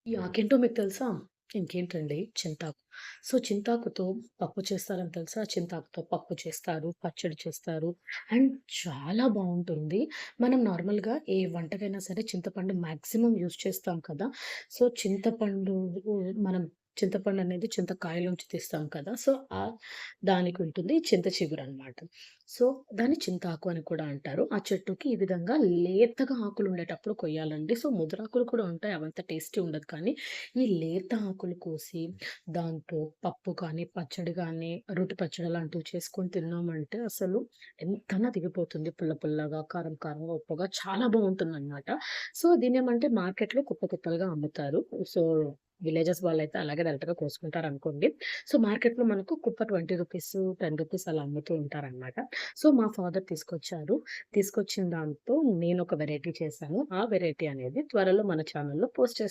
ఈ ఆకేంటో మీకు తెలుసా? ఇంకేంటండి చింతాకు. సో, చింతాకుతో పప్పు చేస్తారని తెలుసా? చింతాకుతో పప్పు చేస్తారు, పచ్చడి చేస్తారు అండ్ చాలా బావుంటుంది. మనం నార్మల్‌గా ఏ వంటకైనా సరే చింతపండు మాక్సిమం యూజ్ చేస్తాం కదా! సో, చింతపండు మనం చింతపండనేది చింతకాయలోంచి తీస్తాం కదా! సో, దానికి ఉంటుంది చింత చిగురనమాట. సో, దాన్ని చింతాకు అని కూడా అంటారు. ఆ చెట్టుకి ఈ విధంగా లేతగా ఆకులుండేటప్పుడు కొయ్యాలండి. సో, ముదురాకులు కూడా ఉంటాయి. అవంత టేస్టీ ఉండదు కానీ, ఈ లేత ఆకులు కోసి దాంతో పప్పు కానీ, పచ్చడి గానీ, రోటి పచ్చడి అలాంటివి చేసుకొని తిన్నామంటే అసలు ఎంతన్నా దిగిపోతుంది. పుల్ల పుల్లగా, కారం కారంగా, ఉప్పుగా చాలా బావుంటుందనమాట. సో, దీన్నేమంటే మార్కెట్‌లో కుప్ప కుప్పలుగా అమ్ముతారు. సో, విలేజెస్ వాళ్ళైతే అలాగే డైరెక్ట్‌గా కోసుకుంటారనుకోండి. సో, మార్కెట్‌లో మనకు కుప్ప రూ. 20, రూ. 10 అలా అమ్ముతూ ఉంటారనమాట. సో, మా ఫాదర్ తీసుకొచ్చారు. తీసుకొచ్చిన దాంతో నేనొక వెరైటీ చేశాను. ఆ వెరైటీ అనేది త్వరలో మన ఛానెల్‌లో పోస్ట్ చేస్తాను.